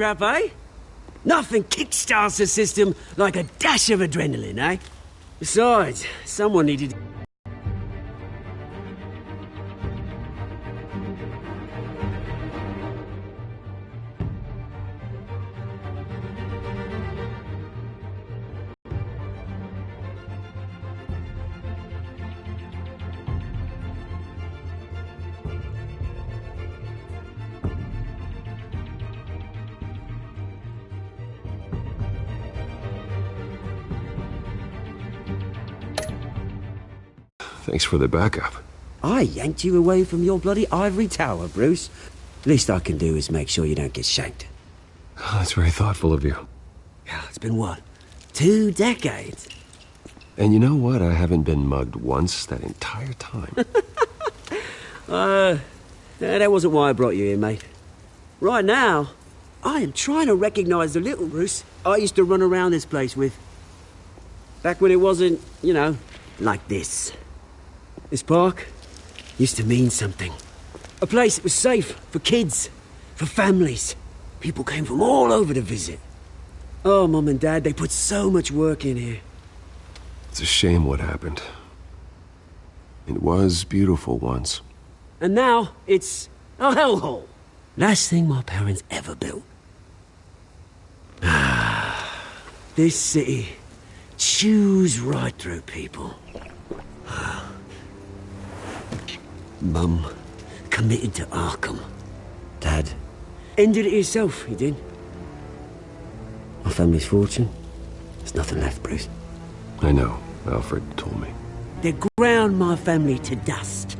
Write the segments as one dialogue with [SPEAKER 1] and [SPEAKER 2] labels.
[SPEAKER 1] crap, eh? Nothing kickstarts the system like a dash of adrenaline, eh? Besides, someone needed...
[SPEAKER 2] Thanks for the backup.
[SPEAKER 1] I yanked you away from your bloody ivory tower, Bruce. Least I can do is make sure you don't get shanked.
[SPEAKER 2] Oh, that's very thoughtful of you.
[SPEAKER 1] Yeah, it's been what? 2 decades?
[SPEAKER 2] And you know what? I haven't been mugged once that entire time.
[SPEAKER 1] That wasn't why I brought you here, mate. Right now, I am trying to recognize the little Bruce I used to run around this place with. Back when it wasn't, you know, like this. This park used to mean something. A place that was safe for kids, for families. People came from all over to visit. Oh, Mum and Dad, they put so much work in here.
[SPEAKER 2] It's a shame what happened. It was beautiful once.
[SPEAKER 1] And now, it's a hellhole. Last thing my parents ever built. This city chews right through people. Mum committed to Arkham. Dad ended it himself, he did. My family's fortune, there's nothing left, Bruce.
[SPEAKER 2] I know. Alfred told me.
[SPEAKER 1] They ground my family to dust.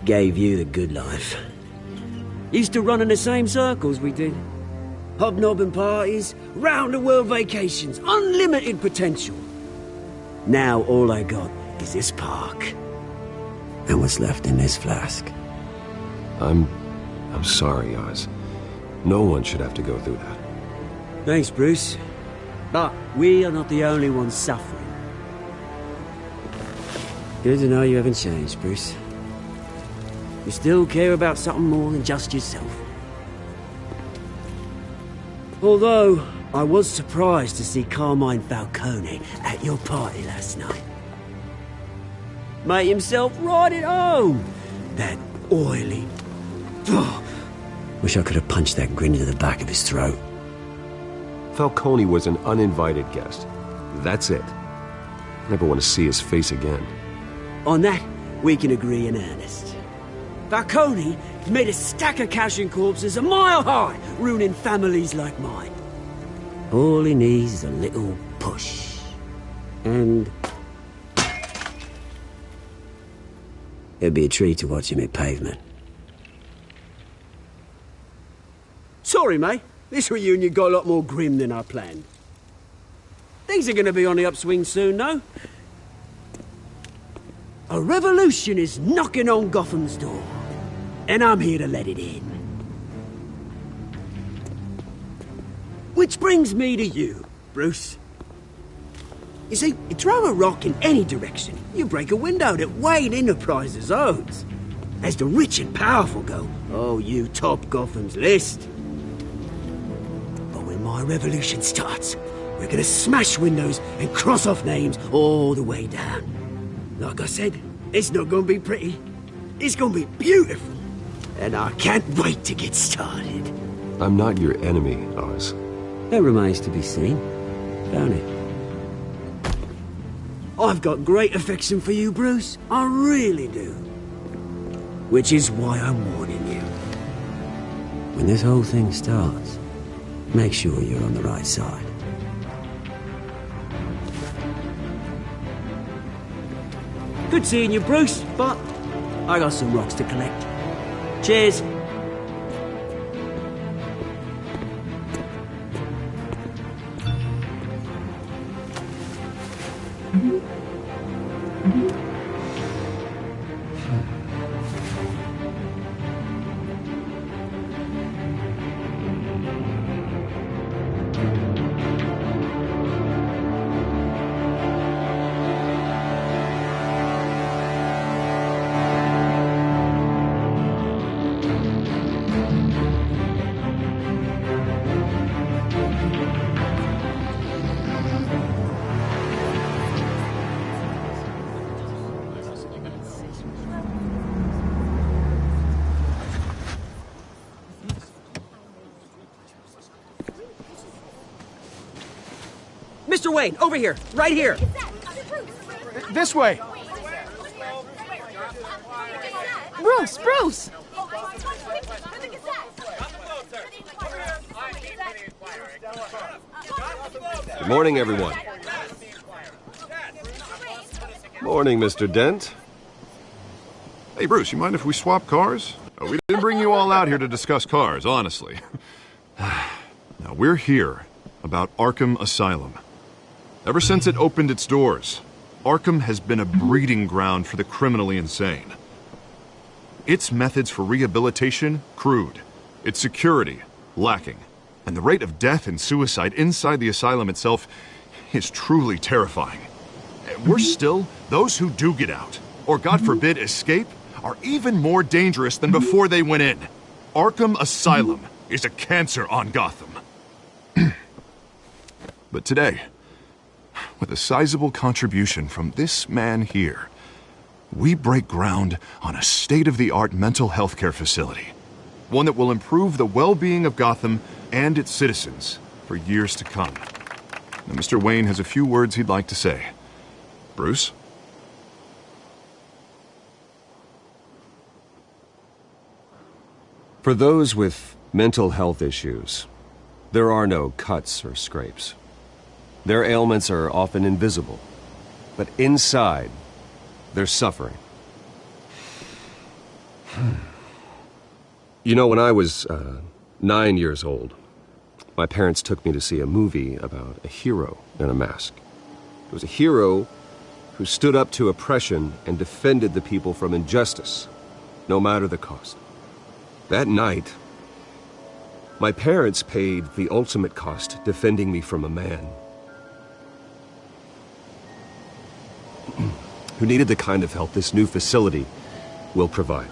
[SPEAKER 1] Gave you the good life. Used to run in the same circles we did. Hobnobbing parties, round-the-world vacations, unlimited potential. Now all I got is this park. And what's left in this flask.
[SPEAKER 2] I'm sorry, Oz. No one should have to go through that.
[SPEAKER 1] Thanks, Bruce. But we are not the only ones suffering. Good to know you haven't changed, Bruce. You still care about something more than just yourself. Although, I was surprised to see Carmine Falcone at your party last night. Made himself right at home. That oily... Oh, wish I could have punched that grin into the back of his throat.
[SPEAKER 2] Falcone was an uninvited guest. That's it. Never want to see his face again.
[SPEAKER 1] On that, we can agree in earnest. Falcone made a stack of cash and corpses a mile high, ruining families like mine. All he needs is a little push. And... it'd be a treat to watch him hit pavement. Sorry, mate. This reunion got a lot more grim than I planned. Things are gonna be on the upswing soon, no? A revolution is knocking on Gotham's door. And I'm here to let it in. Which brings me to you, Bruce. You see, you throw a rock in any direction, you break a window that Wayne Enterprises owns. As the rich and powerful go, oh, you top Gotham's list. But when my revolution starts, we're gonna smash windows and cross off names all the way down. Like I said, it's not gonna be pretty. It's gonna be beautiful. And I can't wait to get started.
[SPEAKER 2] I'm not your enemy, Oz.
[SPEAKER 1] That remains to be seen, don't it? I've got great affection for you, Bruce. I really do. Which is why I'm warning you. When this whole thing starts, make sure you're on the right side. Good seeing you, Bruce, but I got some rocks to collect. Cheers. Mr. Wayne, over here, right here.
[SPEAKER 3] This way.
[SPEAKER 4] Bruce!
[SPEAKER 2] Good morning, everyone. Morning, Mr. Dent.
[SPEAKER 5] Hey, Bruce, you mind if we swap cars? We didn't bring you all out here to discuss cars, honestly. Now, we're here about Arkham Asylum. Ever since it opened its doors, Arkham has been a breeding ground for the criminally insane. Its methods for rehabilitation, crude. Its security, lacking. And the rate of death and suicide inside the asylum itself is truly terrifying. Worse still, those who do get out, or God forbid escape, are even more dangerous than before they went in. Arkham Asylum is a cancer on Gotham. But today, with a sizable contribution from this man here, we break ground on a state-of-the-art mental health care facility. One that will improve the well-being of Gotham and its citizens for years to come. Now, Mr. Wayne has a few words he'd like to say. Bruce?
[SPEAKER 2] For those with mental health issues, there are no cuts or scrapes. Their ailments are often invisible, but inside, they're suffering. You know, when I was 9 years old, my parents took me to see a movie about a hero in a mask. It was a hero who stood up to oppression and defended the people from injustice, no matter the cost. That night, my parents paid the ultimate cost defending me from a man who needed the kind of help this new facility will provide.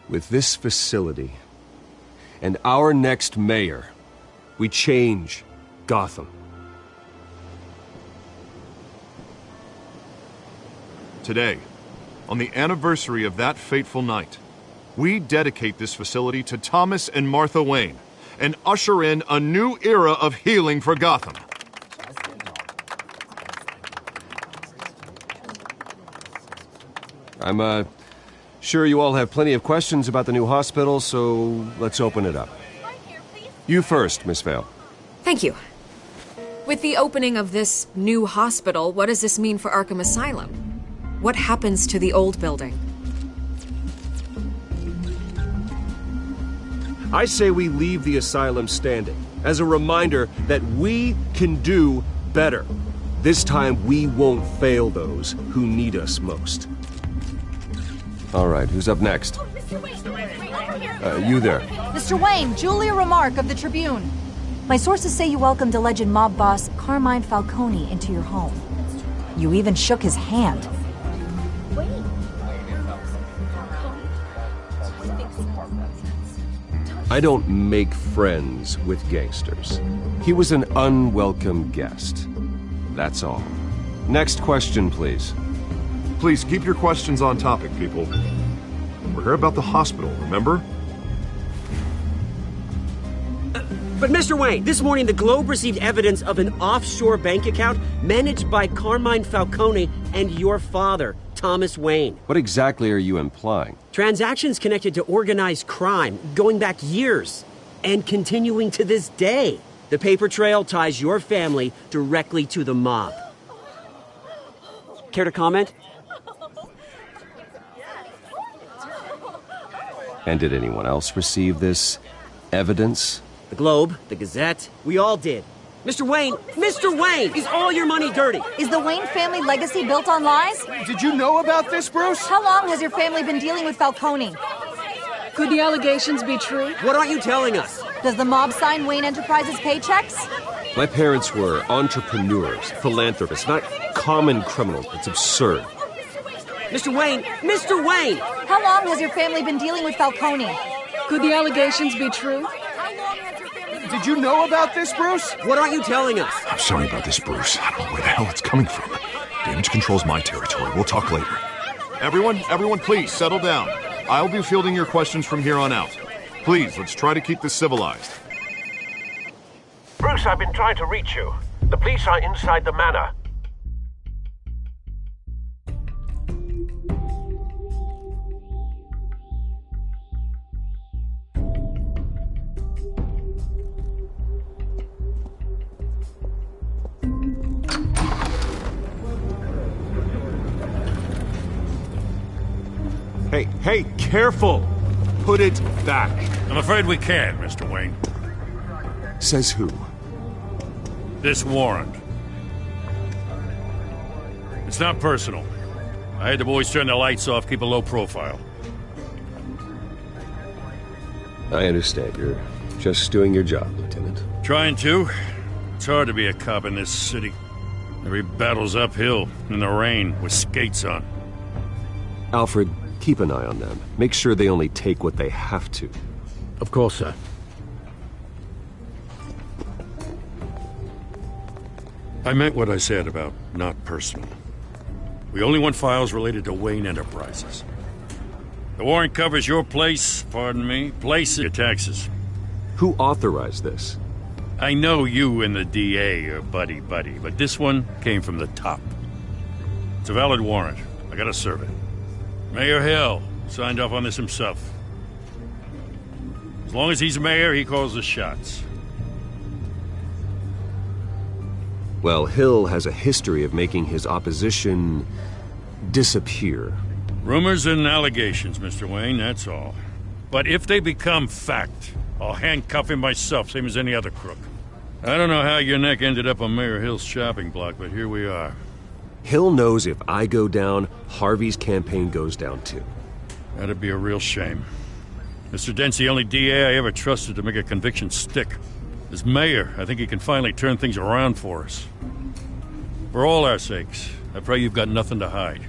[SPEAKER 2] With this facility and our next mayor, we change Gotham.
[SPEAKER 5] Today, on the anniversary of that fateful night, we dedicate this facility to Thomas and Martha Wayne and usher in a new era of healing for Gotham.
[SPEAKER 2] I'm sure you all have plenty of questions about the new hospital, so let's open it up. You first, Miss Vale.
[SPEAKER 4] Thank you. With the opening of this new hospital, what does this mean for Arkham Asylum? What happens to the old building?
[SPEAKER 2] I say we leave the asylum standing as a reminder that we can do better. This time we won't fail those who need us most. All right, who's up next? You there.
[SPEAKER 6] Mr. Wayne, Julia Remark of the Tribune. My sources say you welcomed alleged mob boss Carmine Falcone into your home. You even shook his hand.
[SPEAKER 2] I don't make friends with gangsters. He was an unwelcome guest. That's all. Next question, please.
[SPEAKER 5] Please keep your questions on topic, people. We're here about the hospital, remember?
[SPEAKER 1] But Mr. Wayne, this morning the Globe received evidence of an offshore bank account managed by Carmine Falcone and your father, Thomas Wayne.
[SPEAKER 2] What exactly are you implying?
[SPEAKER 1] Transactions connected to organized crime going back years and continuing to this day. The paper trail ties your family directly to the mob. Care to comment?
[SPEAKER 2] And did anyone else receive this evidence?
[SPEAKER 1] The Globe, the Gazette, we all did. Mr. Wayne, is all your money dirty?
[SPEAKER 6] Is the Wayne family legacy built on lies?
[SPEAKER 3] Did you know about this, Bruce?
[SPEAKER 6] How long has your family been dealing with Falcone?
[SPEAKER 7] Could the allegations be true?
[SPEAKER 1] What aren't you telling us?
[SPEAKER 6] Does the mob sign Wayne Enterprises paychecks?
[SPEAKER 2] My parents were entrepreneurs, philanthropists, not common criminals. It's absurd.
[SPEAKER 1] Mr. Wayne!
[SPEAKER 6] How long has your family been dealing with Falcone?
[SPEAKER 7] Could the allegations be true?
[SPEAKER 3] Did you know about this, Bruce?
[SPEAKER 1] What aren't you telling us?
[SPEAKER 5] I'm sorry about this, Bruce. I don't know where the hell it's coming from. Damage control's my territory. We'll talk later. Everyone, please, settle down. I'll be fielding your questions from here on out. Please, let's try to keep this civilized.
[SPEAKER 8] Bruce, I've been trying to reach you. The police are inside the manor.
[SPEAKER 9] Hey, careful! Put it back.
[SPEAKER 10] I'm afraid we can't, Mr. Wayne.
[SPEAKER 9] Says who?
[SPEAKER 10] This warrant. It's not personal. I had the boys turn the lights off, keep a low profile.
[SPEAKER 2] I understand. You're just doing your job, Lieutenant.
[SPEAKER 10] Trying to. It's hard to be a cop in this city. Every battle's uphill, in the rain, with skates on.
[SPEAKER 2] Alfred, keep an eye on them. Make sure they only take what they have to.
[SPEAKER 11] Of course, sir.
[SPEAKER 10] I meant what I said about not personal. We only want files related to Wayne Enterprises. The warrant covers your place, pardon me, place your taxes.
[SPEAKER 2] Who authorized this?
[SPEAKER 10] I know you and the DA are buddy-buddy, but this one came from the top. It's a valid warrant. I gotta serve it. Mayor Hill signed off on this himself. As long as he's mayor, he calls the shots.
[SPEAKER 2] Well, Hill has a history of making his opposition disappear.
[SPEAKER 10] Rumors and allegations, Mr. Wayne, that's all. But if they become fact, I'll handcuff him myself, same as any other crook. I don't know how your neck ended up on Mayor Hill's shopping block, but here we are.
[SPEAKER 2] Hill knows if I go down, Harvey's campaign goes down too.
[SPEAKER 10] That'd be a real shame. Mr. Dent's the only DA I ever trusted to make a conviction stick. As mayor, I think he can finally turn things around for us. For all our sakes, I pray you've got nothing to hide.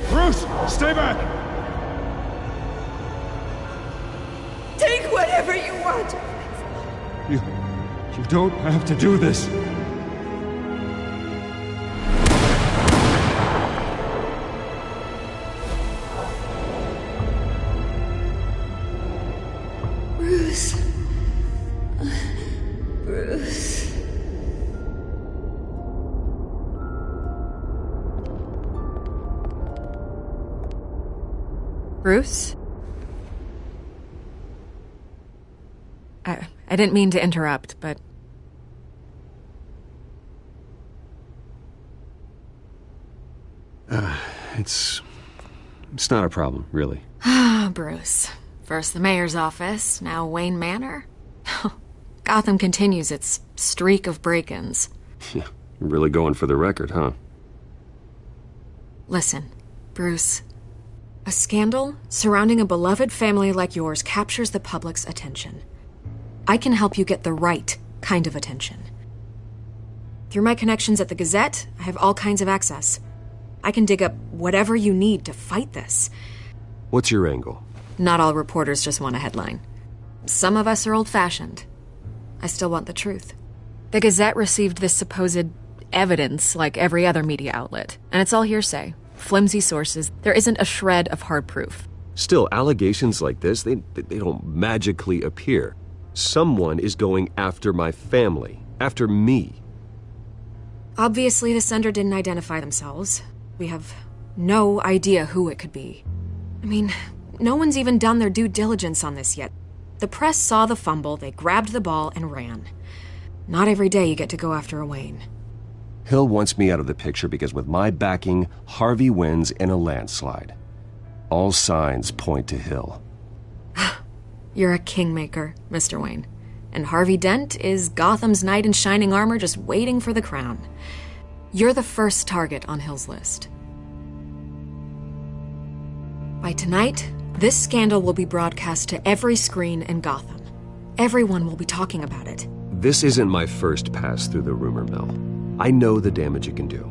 [SPEAKER 3] Bruce, stay back!
[SPEAKER 12] Take whatever you want.
[SPEAKER 3] You don't have to do this.
[SPEAKER 12] Bruce. Bruce.
[SPEAKER 4] Bruce? I didn't mean to interrupt, but...
[SPEAKER 2] It's not a problem, really.
[SPEAKER 4] Ah, Bruce. First the mayor's office, now Wayne Manor. Gotham continues its streak of break-ins.
[SPEAKER 2] Yeah, you're really going for the record, huh?
[SPEAKER 4] Listen, Bruce. A scandal surrounding a beloved family like yours captures the public's attention. I can help you get the right kind of attention. Through my connections at the Gazette, I have all kinds of access. I can dig up whatever you need to fight this.
[SPEAKER 2] What's your angle?
[SPEAKER 4] Not all reporters just want a headline. Some of us are old-fashioned. I still want the truth. The Gazette received this supposed evidence like every other media outlet, and it's all hearsay. Flimsy sources. There isn't a shred of hard proof.
[SPEAKER 2] Still, allegations like this, they don't magically appear. Someone is going after my family, after me.
[SPEAKER 4] Obviously, the sender didn't identify themselves. We have no idea who it could be. I mean, no one's even done their due diligence on this yet. The press saw the fumble, they grabbed the ball and ran. Not every day you get to go after a Wayne.
[SPEAKER 2] Hill wants me out of the picture because with my backing, Harvey wins in a landslide. All signs point to Hill.
[SPEAKER 4] You're a kingmaker, Mr. Wayne. And Harvey Dent is Gotham's knight in shining armor just waiting for the crown. You're the first target on Hill's list. By tonight, this scandal will be broadcast to every screen in Gotham. Everyone will be talking about it.
[SPEAKER 2] This isn't my first pass through the rumor mill. I know the damage it can do.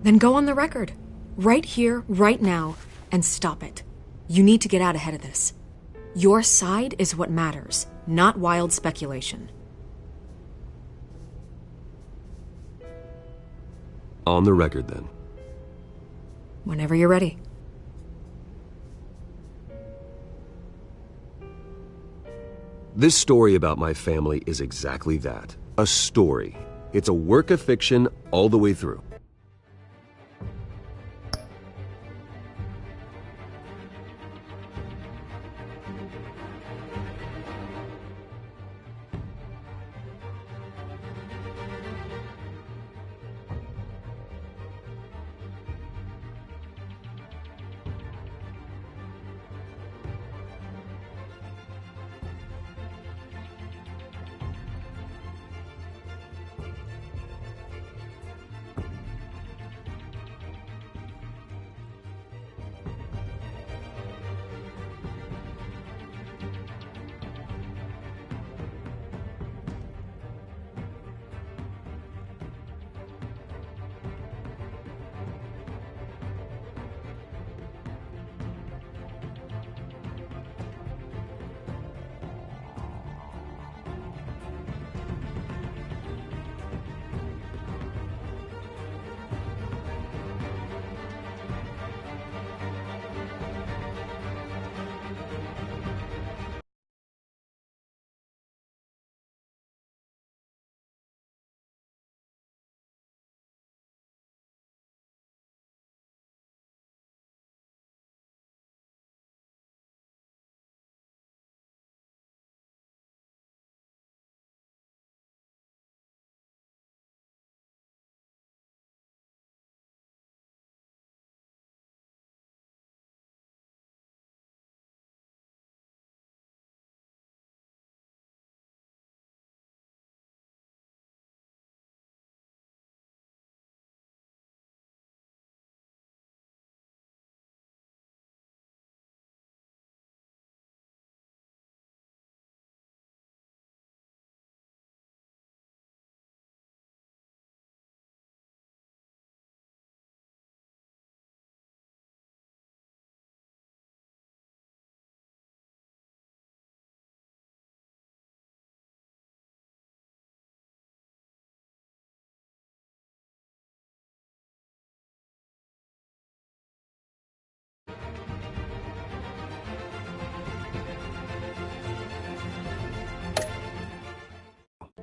[SPEAKER 4] Then go on the record. Right here, right now, and stop it. You need to get out ahead of this. Your side is what matters, not wild speculation.
[SPEAKER 2] On the record, then.
[SPEAKER 4] Whenever you're ready.
[SPEAKER 2] This story about my family is exactly that. A story. It's a work of fiction all the way through.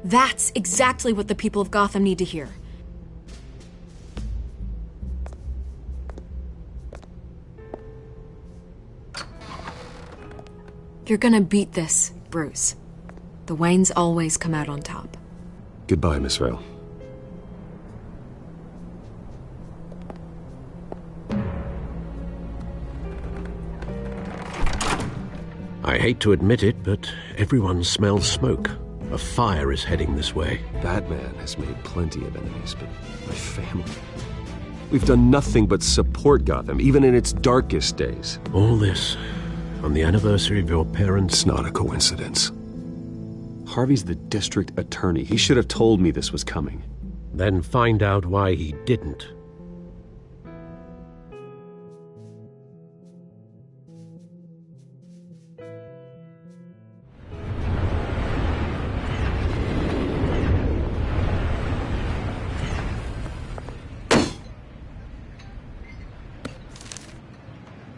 [SPEAKER 4] That's exactly what the people of Gotham need to hear. You're gonna beat this, Bruce. The Waynes always come out on top.
[SPEAKER 2] Goodbye, Miss Vale.
[SPEAKER 11] I hate to admit it, but everyone smells smoke. A fire is heading this way.
[SPEAKER 2] Batman has made plenty of enemies, but my family... We've done nothing but support Gotham, even in its darkest days.
[SPEAKER 11] All this on the anniversary of your parents'...
[SPEAKER 2] It's not a coincidence. Harvey's the district attorney. He should have told me this was coming.
[SPEAKER 11] Then find out why he didn't.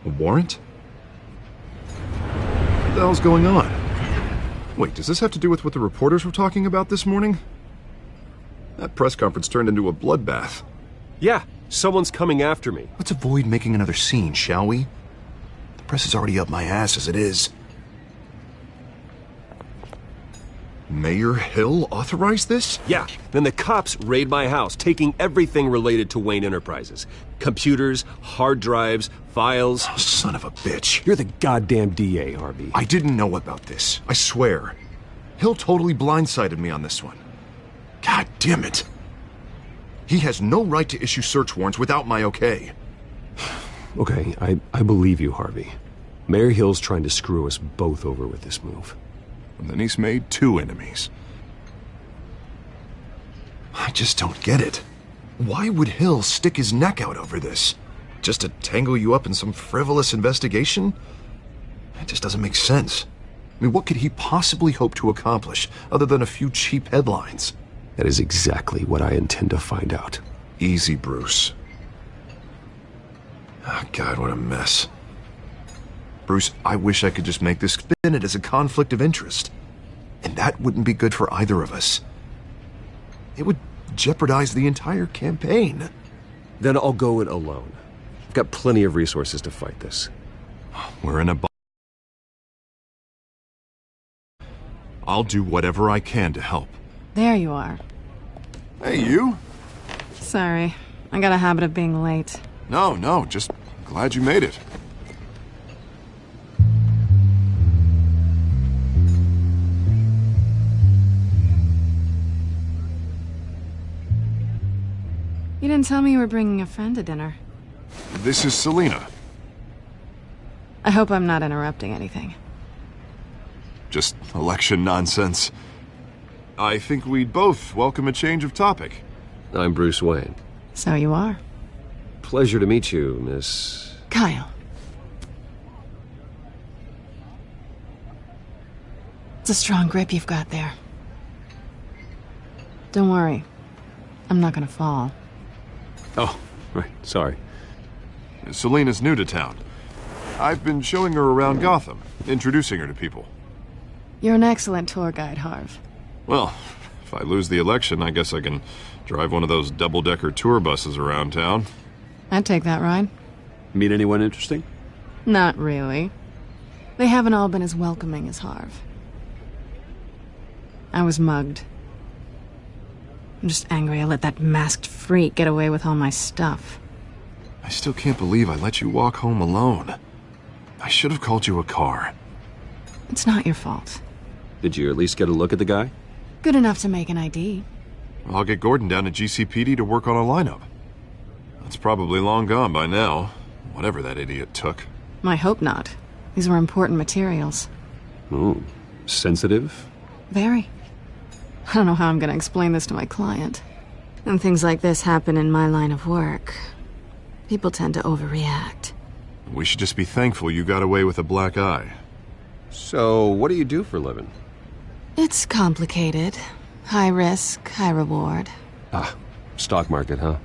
[SPEAKER 5] A warrant? What the hell's going on? Wait, does this have to do with what the reporters were talking about this morning? That press conference turned into a bloodbath.
[SPEAKER 2] Yeah, someone's coming after me.
[SPEAKER 5] Let's avoid making another scene, shall we? The press is already up my ass as it is. Mayor Hill authorized this?
[SPEAKER 2] Yeah, then the cops raid my house, taking everything related to Wayne Enterprises. Computers, hard drives, files.
[SPEAKER 5] Oh, son of a bitch.
[SPEAKER 2] You're the goddamn DA, Harvey.
[SPEAKER 5] I didn't know about this. I swear. Hill totally blindsided me on this one. God damn it. He has no right to issue search warrants without my okay.
[SPEAKER 2] Okay, I believe you, Harvey. Mayor Hill's trying to screw us both over with this move.
[SPEAKER 5] And then he's made 2 enemies. I just don't get it. Why would Hill stick his neck out over this? Just to tangle you up in some frivolous investigation? It just doesn't make sense. I mean, what could he possibly hope to accomplish other than a few cheap headlines?
[SPEAKER 2] That is exactly what I intend to find out.
[SPEAKER 5] Easy, Bruce. Oh, God, what a mess. Bruce, I wish I could just make this spin it as a conflict of interest. And that wouldn't be good for either of us. It would jeopardize the entire campaign.
[SPEAKER 2] Then I'll go it alone. I've got plenty of resources to fight this.
[SPEAKER 5] We're in a I'll do whatever I can to help.
[SPEAKER 13] There you are.
[SPEAKER 5] Hey, you?
[SPEAKER 13] Sorry, I got a habit of being late.
[SPEAKER 5] No, just glad you made it.
[SPEAKER 13] You didn't tell me you were bringing a friend to dinner.
[SPEAKER 5] This is Selina.
[SPEAKER 13] I hope I'm not interrupting anything.
[SPEAKER 5] Just election nonsense. I think we'd both welcome a change of topic.
[SPEAKER 2] I'm Bruce Wayne.
[SPEAKER 13] So you are.
[SPEAKER 2] Pleasure to meet you, Miss...
[SPEAKER 13] Kyle. It's a strong grip you've got there. Don't worry. I'm not gonna fall.
[SPEAKER 2] Oh, right, sorry.
[SPEAKER 5] Selina's new to town. I've been showing her around Gotham, introducing her to people.
[SPEAKER 13] You're an excellent tour guide, Harv.
[SPEAKER 5] Well, if I lose the election, I guess I can drive one of those double-decker tour buses around town.
[SPEAKER 13] I'd take that ride.
[SPEAKER 1] Meet anyone interesting?
[SPEAKER 13] Not really. They haven't all been as welcoming as Harv. I was mugged. I'm just angry I let that masked freak get away with all my stuff.
[SPEAKER 5] I still can't believe I let you walk home alone. I should have called you a car.
[SPEAKER 13] It's not your fault.
[SPEAKER 2] Did you at least get a look at the guy?
[SPEAKER 13] Good enough to make an ID.
[SPEAKER 5] I'll get Gordon down to GCPD to work on a lineup. That's probably long gone by now, whatever that idiot took.
[SPEAKER 13] I hope not. These were important materials.
[SPEAKER 2] Ooh, sensitive?
[SPEAKER 13] Very. I don't know how I'm gonna explain this to my client. When things like this happen in my line of work, people tend to overreact.
[SPEAKER 5] We should just be thankful you got away with a black eye.
[SPEAKER 2] So, what do you do for a living?
[SPEAKER 13] It's complicated. High risk, high reward.
[SPEAKER 2] Ah, stock market, huh?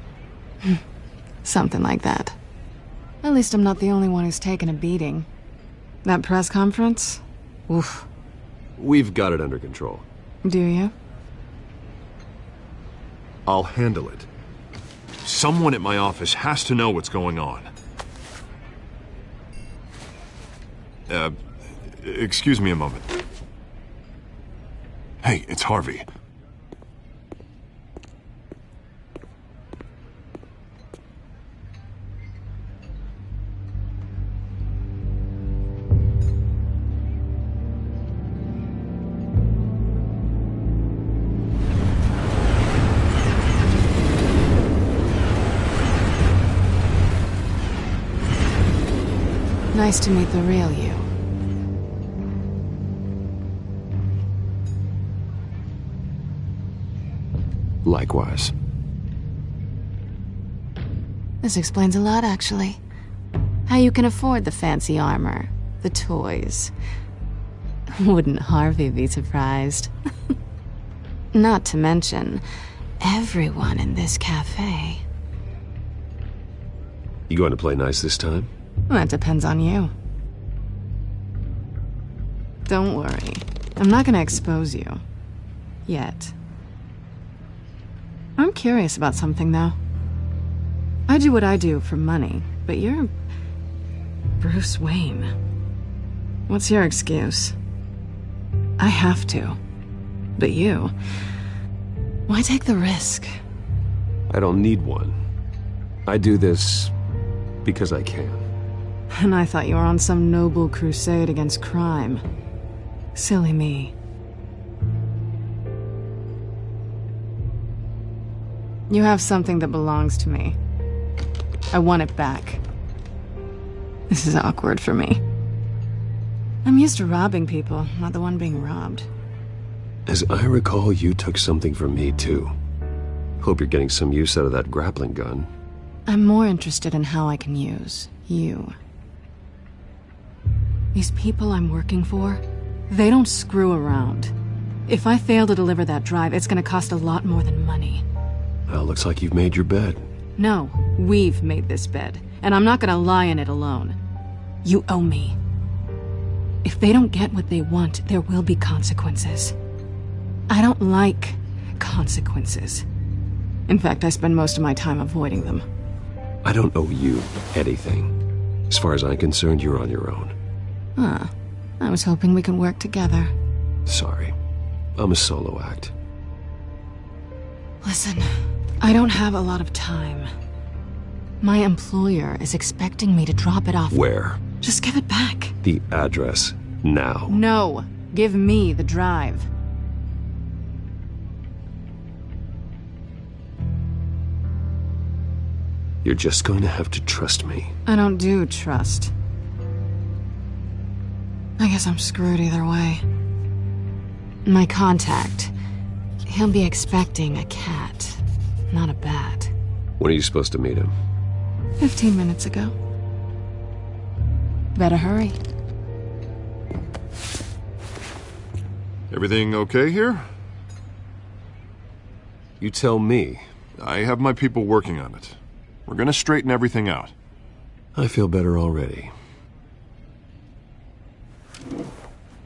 [SPEAKER 13] Something like that. At least I'm not the only one who's taken a beating. That press conference? Oof.
[SPEAKER 2] We've got it under control.
[SPEAKER 13] Do you?
[SPEAKER 5] I'll handle it. Someone at my office has to know what's going on. Excuse me a moment. Hey, it's Harvey.
[SPEAKER 13] Nice to meet the real you.
[SPEAKER 2] Likewise.
[SPEAKER 13] This explains a lot, actually. How you can afford the fancy armor, the toys. Wouldn't Harvey be surprised? Not to mention, everyone in this cafe.
[SPEAKER 2] You going to play nice this time?
[SPEAKER 13] That depends on you. Don't worry. I'm not gonna expose you. Yet. I'm curious about something, though. I do what I do for money, but you're... Bruce Wayne. What's your excuse? I have to. But you... Why take the risk?
[SPEAKER 2] I don't need one. I do this because I can.
[SPEAKER 13] And I thought you were on some noble crusade against crime. Silly me. You have something that belongs to me. I want it back. This is awkward for me. I'm used to robbing people, not the one being robbed.
[SPEAKER 2] As I recall, you took something from me, too. Hope you're getting some use out of that grappling gun.
[SPEAKER 13] I'm more interested in how I can use you. These people I'm working for, they don't screw around. If I fail to deliver that drive, it's gonna cost a lot more than money.
[SPEAKER 2] Well, looks like you've made your bed.
[SPEAKER 13] No, we've made this bed, and I'm not gonna lie in it alone. You owe me. If they don't get what they want, there will be consequences. I don't like consequences. In fact, I spend most of my time avoiding them.
[SPEAKER 2] I don't owe you anything. As far as I'm concerned, you're on your own.
[SPEAKER 13] I was hoping we could work together.
[SPEAKER 2] Sorry. I'm a solo act.
[SPEAKER 13] Listen, I don't have a lot of time. My employer is expecting me to drop it off.
[SPEAKER 2] Where?
[SPEAKER 13] Just give it back.
[SPEAKER 2] The address, now.
[SPEAKER 13] No, give me the drive.
[SPEAKER 2] You're just going to have to trust me.
[SPEAKER 13] I don't do trust. I guess I'm screwed either way. My contact, he'll be expecting a cat, not a bat.
[SPEAKER 2] When are you supposed to meet him?
[SPEAKER 13] 15 minutes ago. Better hurry.
[SPEAKER 5] Everything okay here?
[SPEAKER 2] You tell me.
[SPEAKER 5] I have my people working on it. We're gonna straighten everything out.
[SPEAKER 2] I feel better already.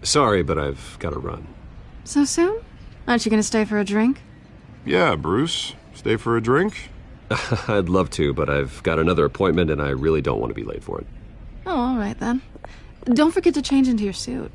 [SPEAKER 2] Sorry, but I've got to run.
[SPEAKER 13] So soon? Aren't you gonna stay for a drink?
[SPEAKER 5] Yeah, Bruce. Stay for a drink?
[SPEAKER 2] I'd love to, but I've got another appointment and I really don't want to be late for it.
[SPEAKER 13] Oh, all right then. Don't forget to change into your suit.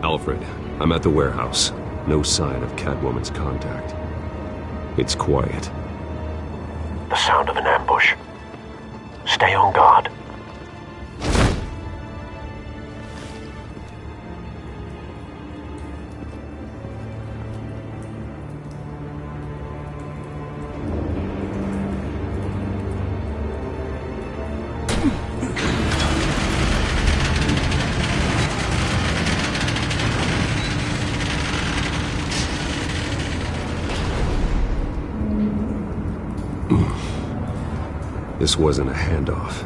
[SPEAKER 2] Alfred, I'm at the warehouse. No sign of Catwoman's contact. It's quiet.
[SPEAKER 8] The sound of an ambush. Stay on guard.
[SPEAKER 2] This wasn't a handoff.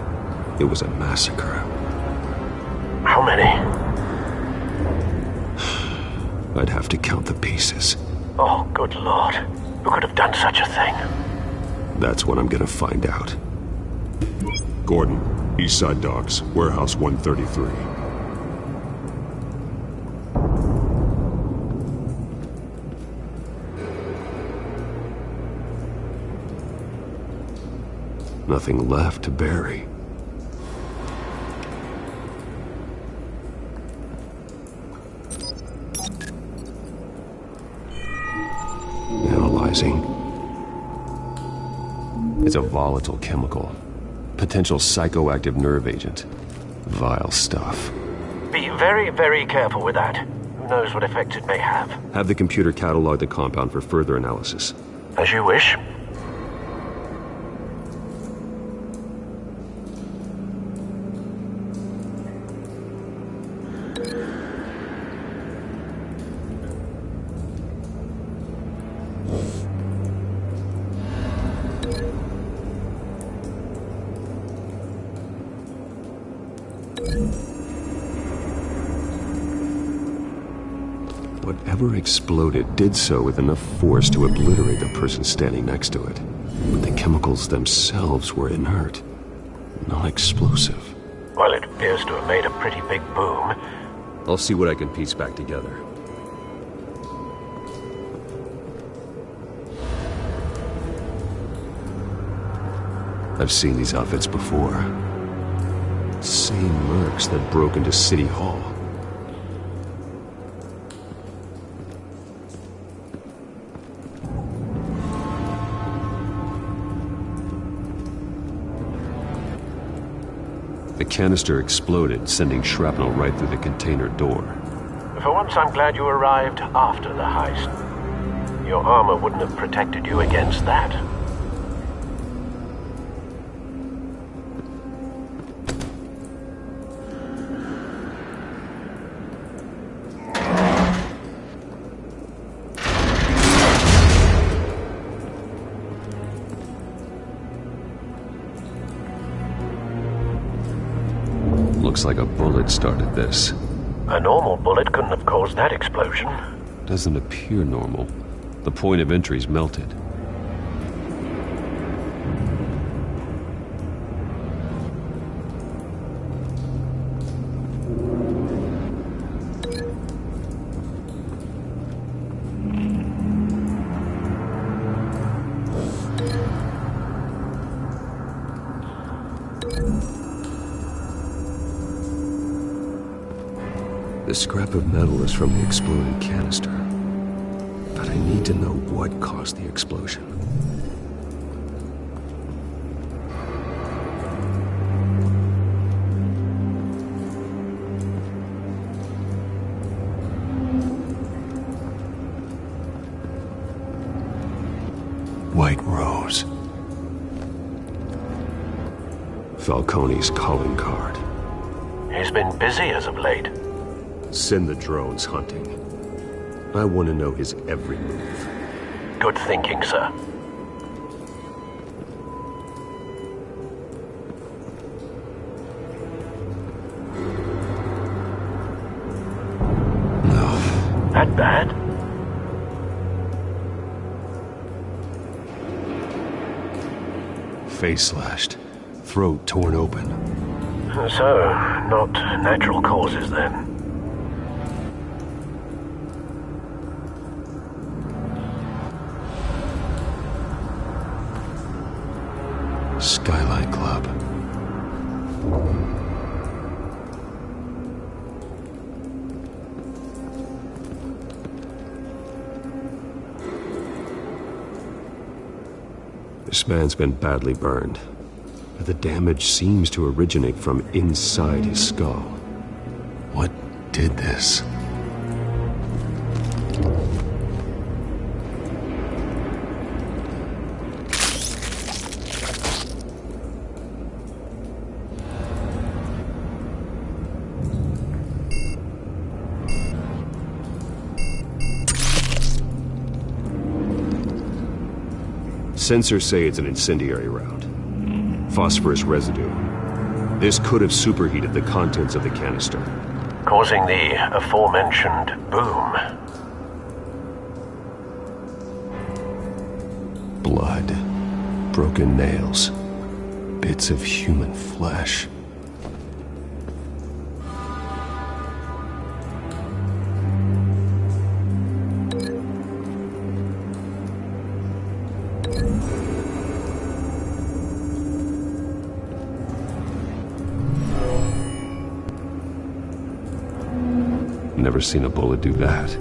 [SPEAKER 2] It was a massacre.
[SPEAKER 8] How many?
[SPEAKER 2] I'd have to count the pieces.
[SPEAKER 8] Oh, good Lord. Who could have done such a thing?
[SPEAKER 2] That's what I'm gonna find out.
[SPEAKER 3] Gordon, Eastside Docks, Warehouse 133.
[SPEAKER 2] Nothing left to bury. Analyzing. It's a volatile chemical. Potential psychoactive nerve agent. Vile stuff.
[SPEAKER 8] Be very, very careful with that. Who knows what effect it may have.
[SPEAKER 2] Have the computer catalog the compound for further analysis.
[SPEAKER 8] As you wish.
[SPEAKER 2] Whatever exploded did so with enough force to obliterate the person standing next to it. But the chemicals themselves were inert, non-explosive.
[SPEAKER 8] Well, it appears to have made a pretty big boom.
[SPEAKER 2] I'll see what I can piece back together. I've seen these outfits before. Same mercs that broke into City Hall. The canister exploded, sending shrapnel right through the container door.
[SPEAKER 8] For once, I'm glad you arrived after the heist. Your armor wouldn't have protected you against that.
[SPEAKER 2] Looks like a bullet started this.
[SPEAKER 8] A normal bullet couldn't have caused that explosion.
[SPEAKER 2] Doesn't appear normal. The point of entry's melted. The scrap of metal is from the exploded canister. But I need to know what caused the explosion. White Rose. Falcone's calling card.
[SPEAKER 8] He's been busy as of late.
[SPEAKER 2] Send the drones hunting. I want to know his every move.
[SPEAKER 8] Good thinking, sir.
[SPEAKER 2] No.
[SPEAKER 8] That bad?
[SPEAKER 2] Face slashed. Throat torn open.
[SPEAKER 8] So, not natural causes then.
[SPEAKER 2] Skyline Club. This man's been badly burned, but the damage seems to originate from inside his skull. What did this? Sensors say it's an incendiary round. Phosphorus residue. This could have superheated the contents of the canister,
[SPEAKER 8] causing the aforementioned boom.
[SPEAKER 2] Blood. Broken nails. Bits of human flesh. Never seen a bullet do that.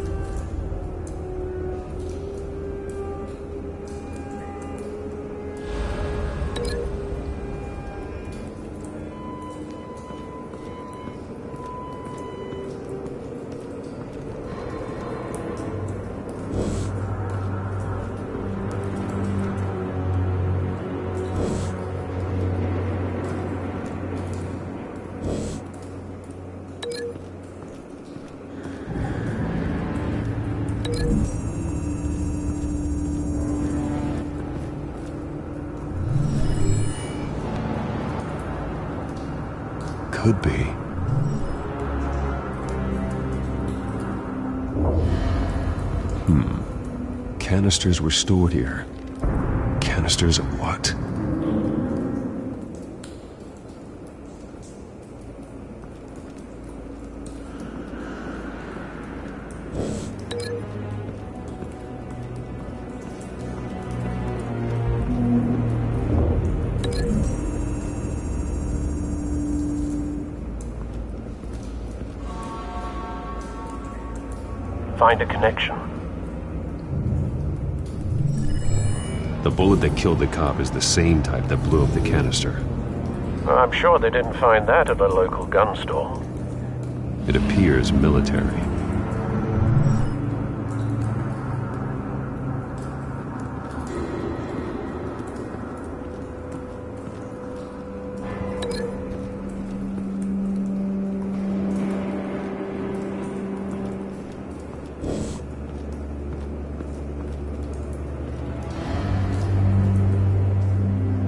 [SPEAKER 2] Could be. Canisters were stored here. Canisters of what?
[SPEAKER 8] Find a connection.
[SPEAKER 2] The bullet that killed the cop is the same type that blew up the canister.
[SPEAKER 8] I'm sure they didn't find that at a local gun store.
[SPEAKER 2] It appears military.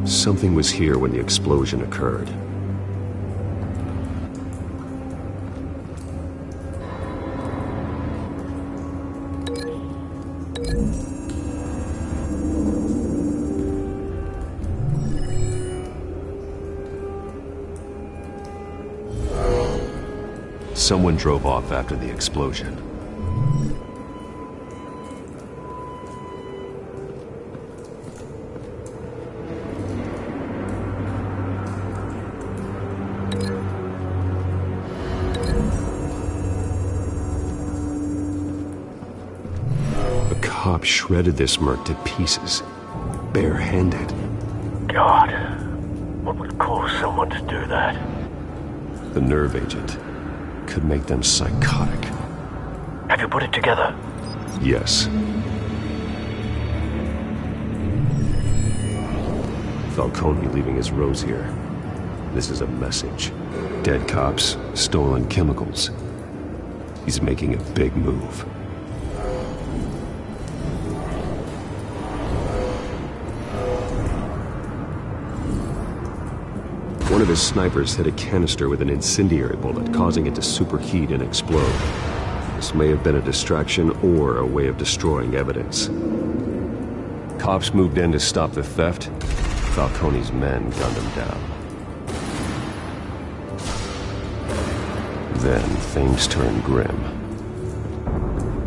[SPEAKER 2] Something was here when the explosion occurred. Someone drove off after the explosion. A cop shredded this merc to pieces, barehanded.
[SPEAKER 8] God, what would cause someone to do that?
[SPEAKER 2] The nerve agent could make them psychotic.
[SPEAKER 8] Have you put it together?
[SPEAKER 2] Yes. Falcone leaving his rose here. This is a message. Dead cops, stolen chemicals. He's making a big move. One of his snipers hit a canister with an incendiary bullet, causing it to superheat and explode. This may have been a distraction or a way of destroying evidence. Cops moved in to stop the theft. Falcone's men gunned him down. Then things turned grim.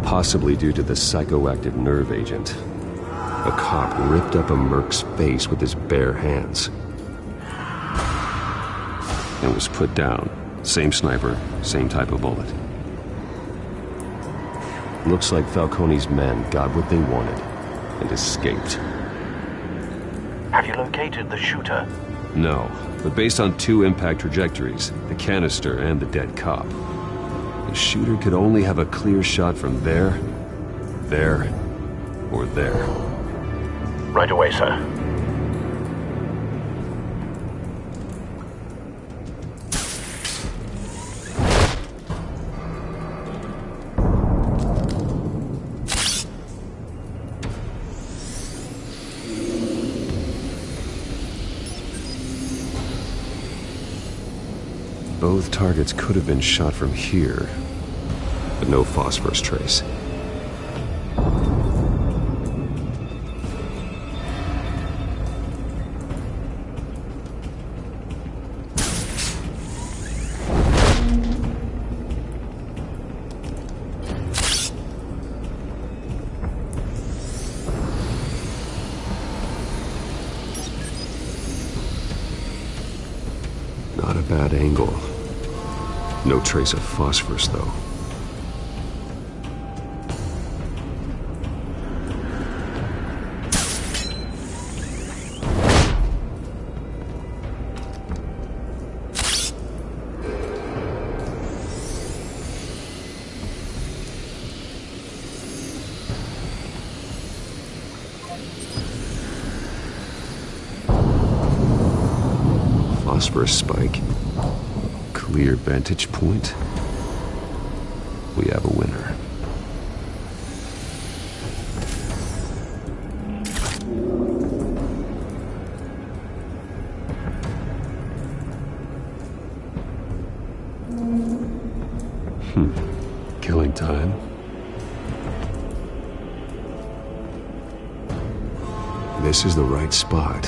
[SPEAKER 2] Possibly due to the psychoactive nerve agent. A cop ripped up a merc's face with his bare hands. And was put down. Same sniper, same type of bullet. Looks like Falcone's men got what they wanted and escaped.
[SPEAKER 8] Have you located the shooter?
[SPEAKER 2] No, but based on two impact trajectories, the canister and the dead cop, the shooter could only have a clear shot from there, or there.
[SPEAKER 8] Right away, sir.
[SPEAKER 2] Both targets could have been shot from here, but no phosphorus trace. Not a bad angle. No trace of phosphorus, though. Phosphorus spike. Clear vantage point. We have a winner. Killing time. This is the right spot.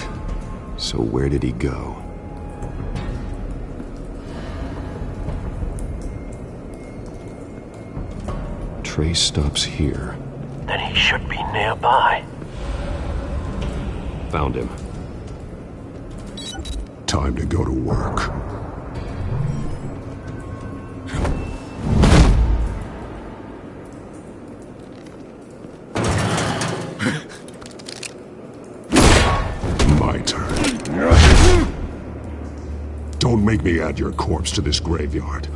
[SPEAKER 2] So where did he go? Trace stops here.
[SPEAKER 8] Then he should be nearby.
[SPEAKER 2] Found him.
[SPEAKER 3] Time to go to work. My turn. Don't make me add your corpse to this graveyard.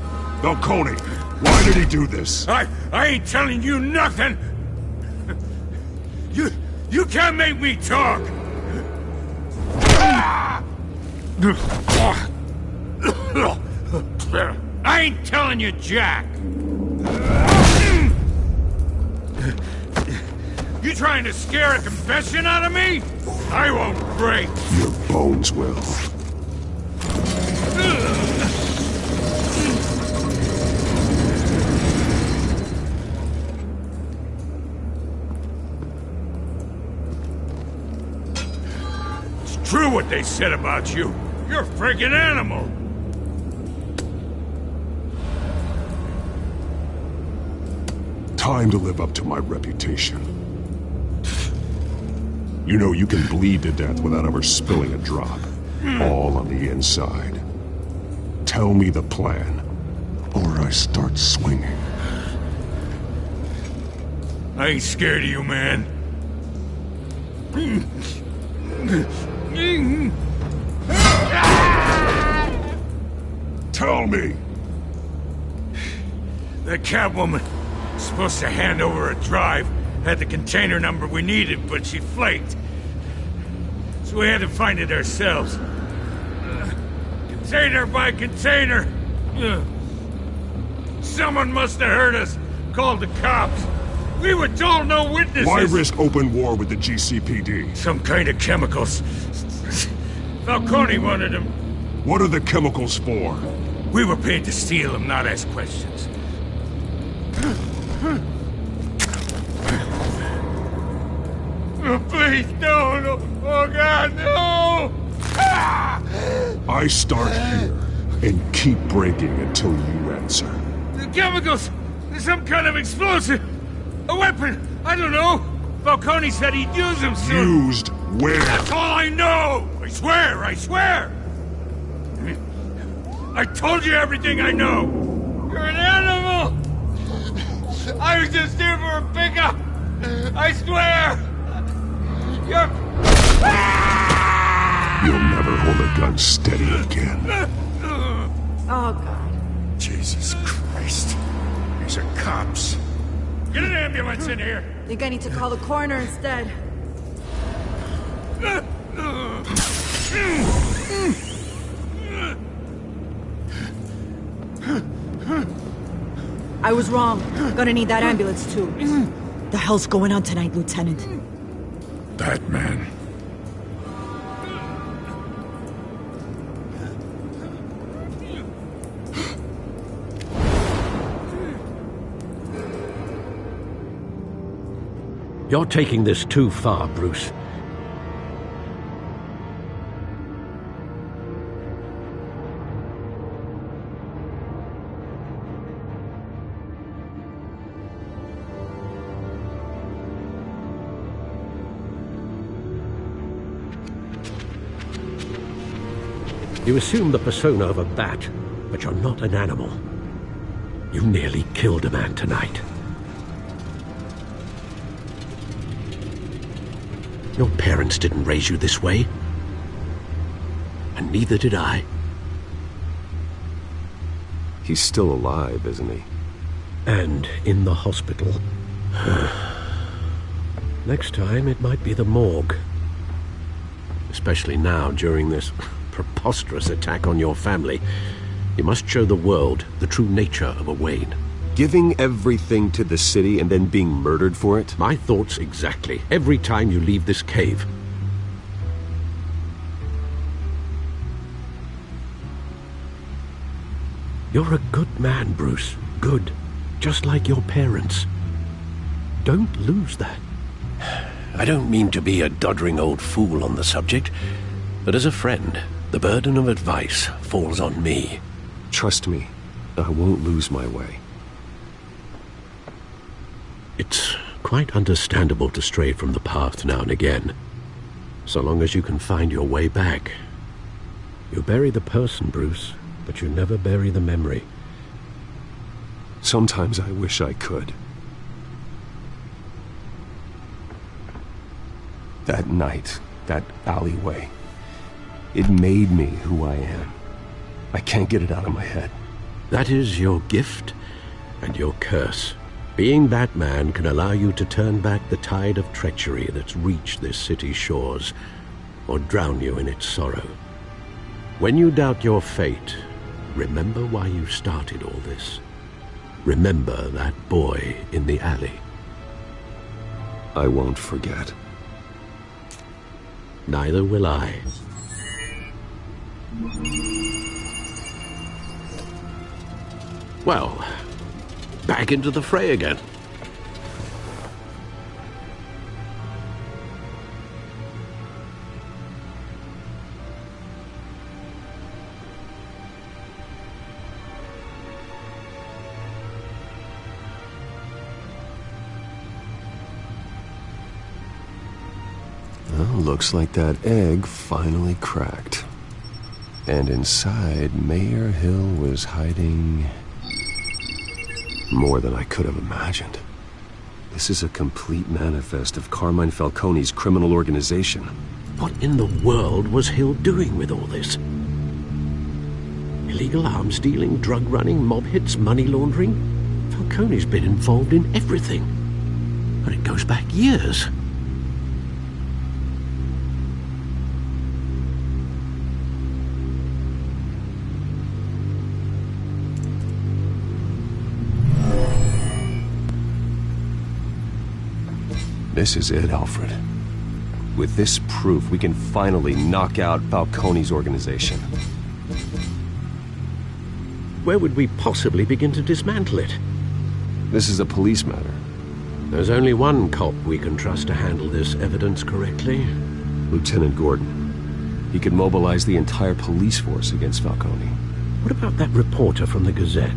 [SPEAKER 3] Falcone, why did he do this?
[SPEAKER 14] I ain't telling you nothing! You can't make me talk! I ain't telling you jack! You trying to scare a confession out of me? I won't break!
[SPEAKER 3] Your bones will.
[SPEAKER 14] It's true what they said about you. You're a freaking animal!
[SPEAKER 3] Time to live up to my reputation. You know you can bleed to death without ever spilling a drop. All on the inside. Tell me the plan, or I start swinging.
[SPEAKER 14] I ain't scared of you, man.
[SPEAKER 3] Tell me!
[SPEAKER 14] The Catwoman supposed to hand over a drive, had the container number we needed, but she flaked. So we had to find it ourselves. Container by container. Someone must have heard us, called the cops. We were told no witnesses.
[SPEAKER 3] Why risk open war with the GCPD?
[SPEAKER 14] Some kind of chemicals. Falcone wanted them.
[SPEAKER 3] What are the chemicals for?
[SPEAKER 14] We were paid to steal them, not ask questions. Oh, please, no. Oh, God, no!
[SPEAKER 3] I start here and keep breaking until you answer.
[SPEAKER 14] The chemicals! Some kind of explosive! A weapon! I don't know! Falcone said he'd use them soon!
[SPEAKER 3] Used where?
[SPEAKER 14] That's all I know! I swear! I told you everything I know! You're an animal! I was just here for a pickup! I swear! You're...
[SPEAKER 3] You'll never hold a gun steady again.
[SPEAKER 6] Oh, God.
[SPEAKER 14] Jesus Christ. These are cops. Get an ambulance in here!
[SPEAKER 6] Think I need to call the coroner instead. I was wrong. Gonna need that ambulance, too. The hell's going on tonight, Lieutenant?
[SPEAKER 14] Batman.
[SPEAKER 11] You're taking this too far, Bruce. You assume the persona of a bat, but you're not an animal. You nearly killed a man tonight. Your parents didn't raise you this way. And neither did I.
[SPEAKER 2] He's still alive, isn't he?
[SPEAKER 11] And in the hospital. Next time, it might be the morgue. Especially now, during this preposterous attack on your family. You must show the world the true nature of a Wayne.
[SPEAKER 2] Giving everything to the city and then being murdered for it?
[SPEAKER 11] My thoughts exactly. Every time you leave this cave. You're a good man, Bruce. Good. Just like your parents. Don't lose that. I don't mean to be a doddering old fool on the subject, but as a friend, the burden of advice falls on me.
[SPEAKER 2] Trust me, I won't lose my way.
[SPEAKER 11] It's quite understandable to stray from the path now and again, so long as you can find your way back. You bury the person, Bruce, but you never bury the memory.
[SPEAKER 2] Sometimes I wish I could. That night, that alleyway, it made me who I am. I can't get it out of my head.
[SPEAKER 11] That is your gift and your curse. Being Batman can allow you to turn back the tide of treachery that's reached this city's shores, or drown you in its sorrow. When you doubt your fate, remember why you started all this. Remember that boy in the alley.
[SPEAKER 2] I won't forget.
[SPEAKER 11] Neither will I. Well, back into the fray again.
[SPEAKER 2] Well, looks like that egg finally cracked. And inside, Mayor Hill was hiding more than I could have imagined. This is a complete manifest of Carmine Falcone's criminal organization.
[SPEAKER 11] What in the world was Hill doing with all this? Illegal arms dealing, drug running, mob hits, money laundering? Falcone's been involved in everything. And it goes back years.
[SPEAKER 2] This is it, Alfred. With this proof, we can finally knock out Falcone's organization.
[SPEAKER 11] Where would we possibly begin to dismantle it?
[SPEAKER 2] This is a police matter.
[SPEAKER 11] There's only one cop we can trust to handle this evidence correctly.
[SPEAKER 2] Lieutenant Gordon. He could mobilize the entire police force against Falcone.
[SPEAKER 11] What about that reporter from the Gazette?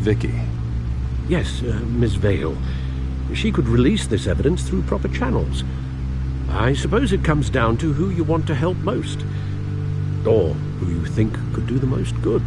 [SPEAKER 2] Vicky.
[SPEAKER 11] Yes, Miss Vale. She could release this evidence through proper channels. I suppose it comes down to who you want to help most. Or who you think could do the most good.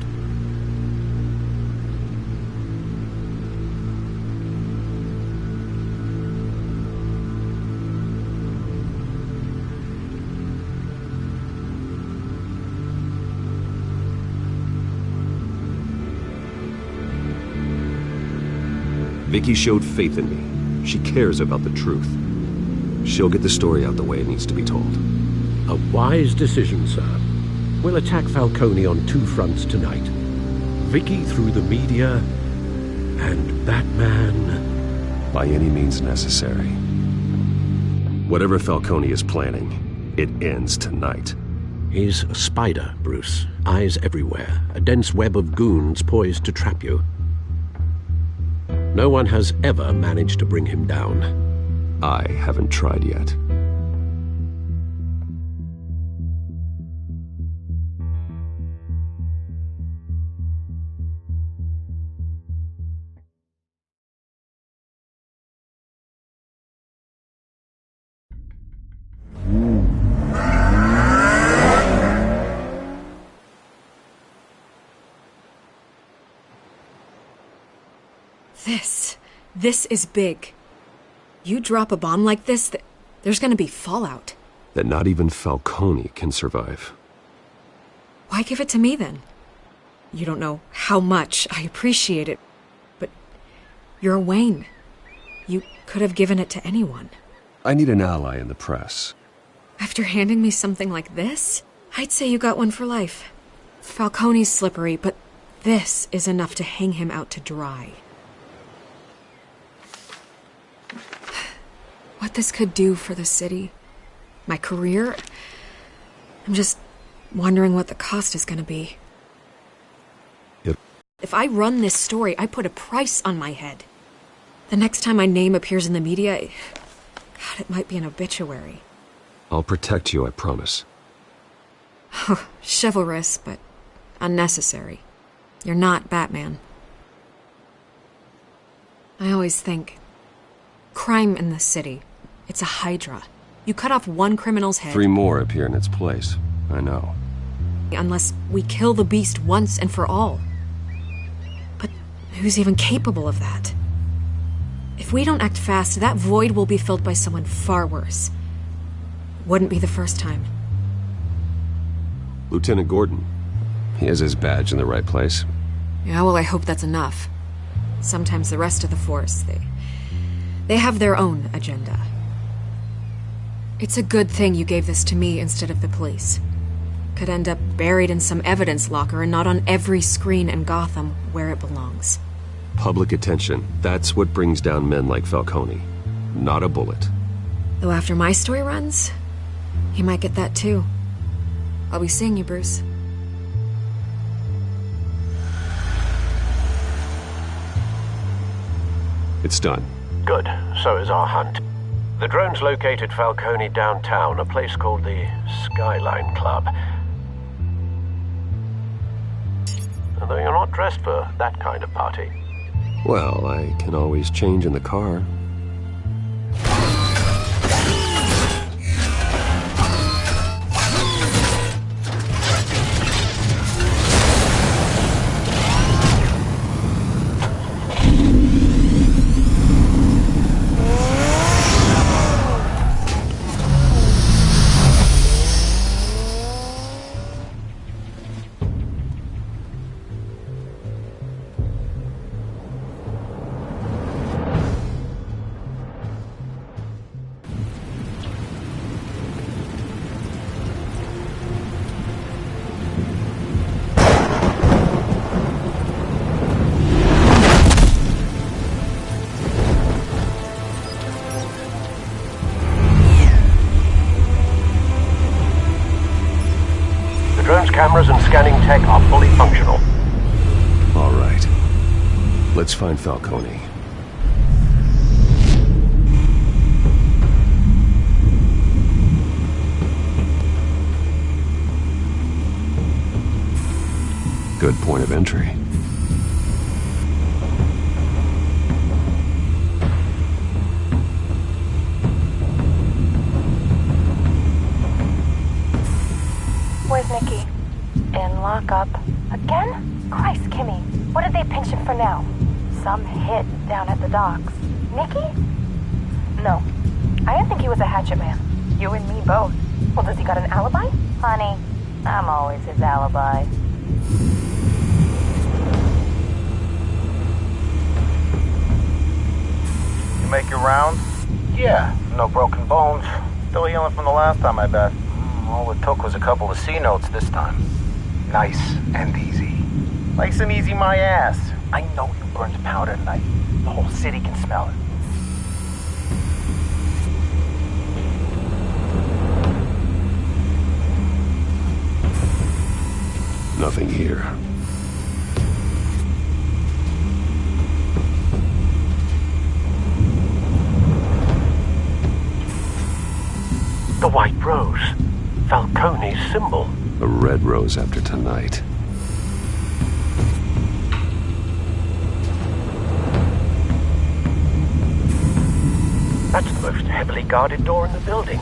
[SPEAKER 2] Vicky showed faith in me. She cares about the truth. She'll get the story out the way it needs to be told.
[SPEAKER 11] A wise decision, sir. We'll attack Falcone on two fronts tonight. Vicky through the media, and Batman...
[SPEAKER 2] by any means necessary. Whatever Falcone is planning, it ends tonight.
[SPEAKER 11] He's a spider, Bruce. Eyes everywhere. A dense web of goons poised to trap you. No one has ever managed to bring him down.
[SPEAKER 2] I haven't tried yet.
[SPEAKER 4] This is big. You drop a bomb like this, there's gonna be fallout.
[SPEAKER 2] That not even Falcone can survive.
[SPEAKER 4] Why give it to me, then? You don't know how much I appreciate it, but you're Wayne. You could have given it to anyone.
[SPEAKER 2] I need an ally in the press.
[SPEAKER 4] After handing me something like this, I'd say you got one for life. Falcone's slippery, but this is enough to hang him out to dry. What this could do for the city, my career, I'm just wondering what the cost is going to be. If I run this story, I put a price on my head. The next time my name appears in the media, God, it might be an obituary.
[SPEAKER 2] I'll protect you, I promise.
[SPEAKER 4] Chivalrous, but unnecessary. You're not Batman. I always think, crime in the city, it's a hydra. You cut off one criminal's head...
[SPEAKER 2] 3 more appear in its place. I know.
[SPEAKER 4] Unless we kill the beast once and for all. But who's even capable of that? If we don't act fast, that void will be filled by someone far worse. Wouldn't be the first time.
[SPEAKER 2] Lieutenant Gordon, He has his badge in the right place.
[SPEAKER 4] Yeah, well, I hope that's enough. Sometimes the rest of the force, they have their own agenda. It's a good thing you gave this to me instead of the police. Could end up buried in some evidence locker and not on every screen in Gotham where it belongs.
[SPEAKER 2] Public attention. That's what brings down men like Falcone. Not a bullet.
[SPEAKER 4] Though after my story runs, he might get that too. I'll be seeing you, Bruce.
[SPEAKER 2] It's done.
[SPEAKER 8] Good. So is our hunt. The drones located Falcone downtown, a place called the Skyline Club. Although you're not dressed for that kind of party.
[SPEAKER 2] Well, I can always change in the car.
[SPEAKER 8] Cameras and scanning tech are fully functional.
[SPEAKER 2] All right. Let's find Falcone. Good point of entry.
[SPEAKER 15] Where's Nikki? In lockup. Again? Christ, Kimmy. What did they pinch him for now? Some hit down at the docks. Nikki? No. I didn't think he was a hatchet man. You and me both. Well, does he got an alibi? Honey, I'm always his alibi.
[SPEAKER 16] You make your rounds? Yeah, no broken bones. Still healing from the last time, I bet. All it took was a couple of C notes this time. Nice and easy. Nice and easy my ass. I know you burned powder tonight. The whole city can smell it.
[SPEAKER 2] Nothing here.
[SPEAKER 8] The white rose. Falcone's symbol.
[SPEAKER 2] A red rose after tonight.
[SPEAKER 8] That's the most heavily guarded door in the building.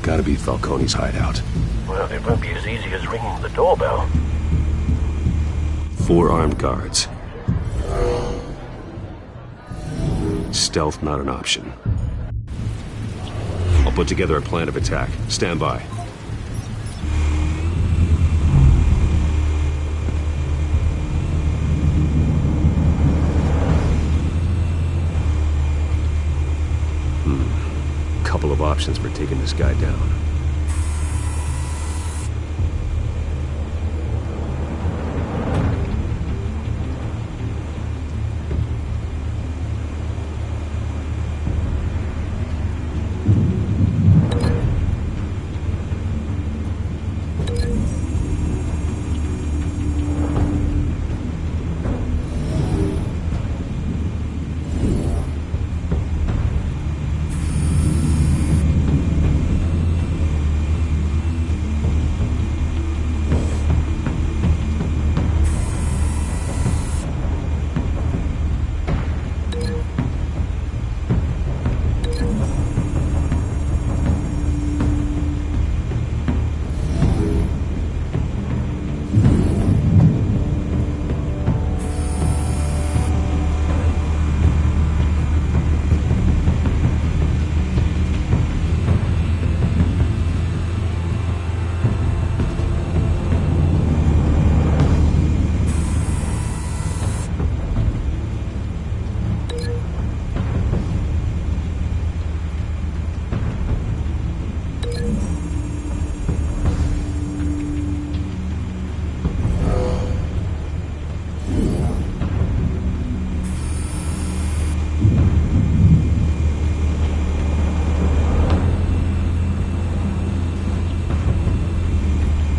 [SPEAKER 2] Gotta be Falcone's hideout.
[SPEAKER 8] Well, it won't be as easy as ringing the doorbell.
[SPEAKER 2] 4 armed guards. Stealth not an option. I'll put together a plan of attack. Stand by. Couple of options for taking this guy down.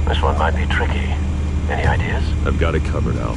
[SPEAKER 8] This one might be tricky. Any ideas?
[SPEAKER 2] I've got it covered, Al.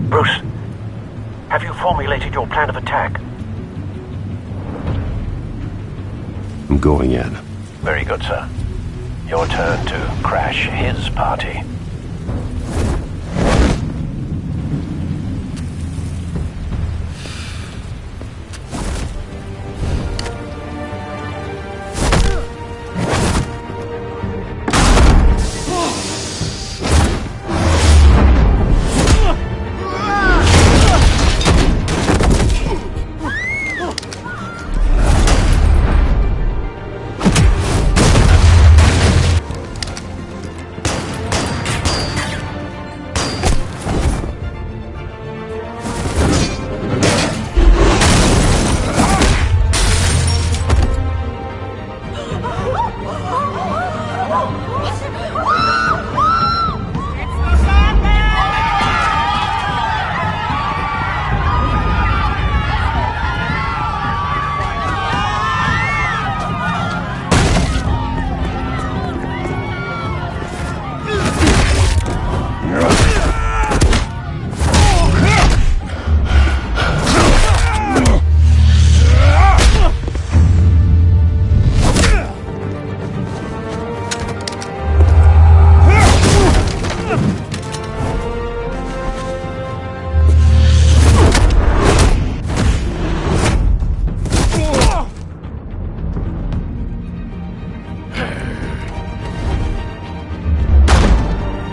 [SPEAKER 8] Bruce, have you formulated your plan of attack?
[SPEAKER 11] I'm going in.
[SPEAKER 8] Very good, sir. Your turn to crash his party.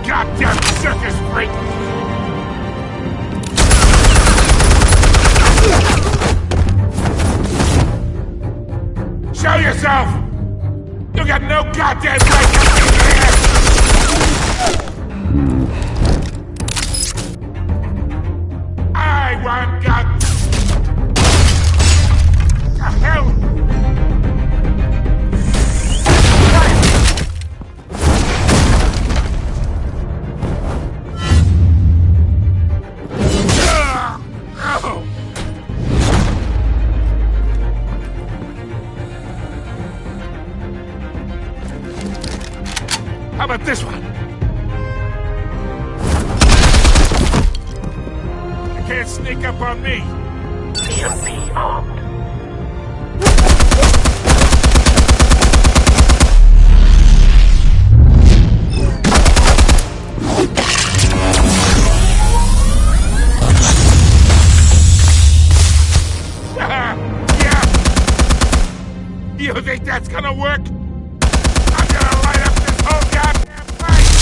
[SPEAKER 14] Goddamn circus freak! Show yourself! You got no goddamn right to be here! I want God. The hell? How about this one? You can't sneak up on me.
[SPEAKER 8] Should be armed.
[SPEAKER 14] Yeah. You think that's gonna work? I'm gonna light up this whole goddamn place!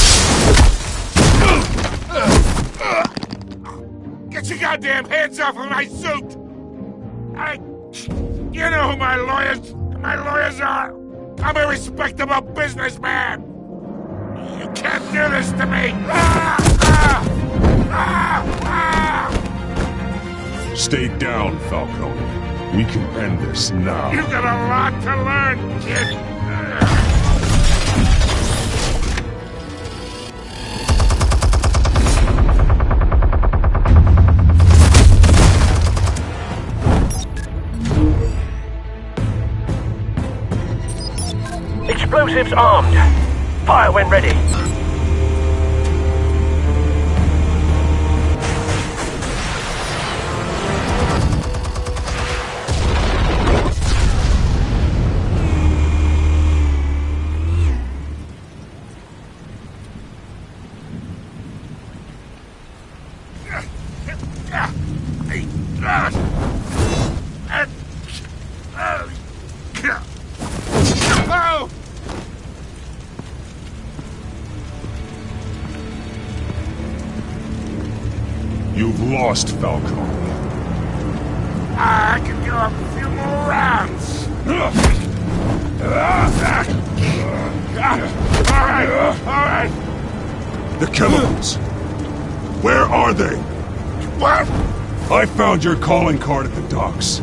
[SPEAKER 14] Get your goddamn hands off of my suit! You know who my lawyers are! I'm a respectable businessman! You can't do this to me!
[SPEAKER 3] Stay down, Falcone. We can end this now.
[SPEAKER 14] You got a lot to learn, kid!
[SPEAKER 8] Explosives armed. Fire when ready.
[SPEAKER 3] You've lost, Falcone.
[SPEAKER 14] I can go a few more rounds. All right.
[SPEAKER 3] The chemicals. Where are they?
[SPEAKER 14] What?
[SPEAKER 3] I found your calling card at the docks.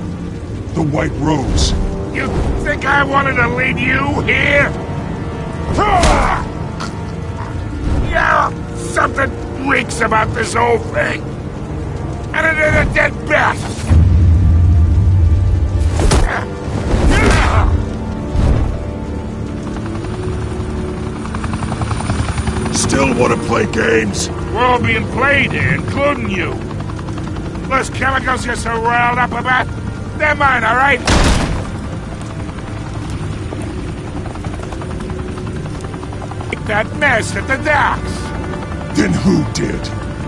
[SPEAKER 3] The White Rose.
[SPEAKER 14] You think I wanted to lead you here? Yeah, something reeks about this whole thing. And it is a dead bat.
[SPEAKER 3] Still want to play games?
[SPEAKER 14] We're all being played here, including you. Those chemicals you're so riled up about, they're mine, all right? That mess at the docks.
[SPEAKER 3] Then who did?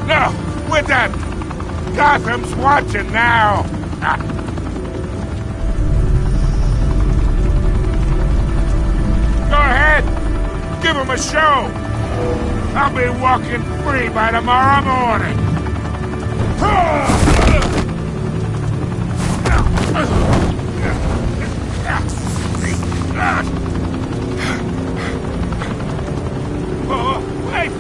[SPEAKER 14] No, we're done. Gotham's watching now. Go ahead. Give him a show. I'll be walking free by tomorrow morning. Oh, wait!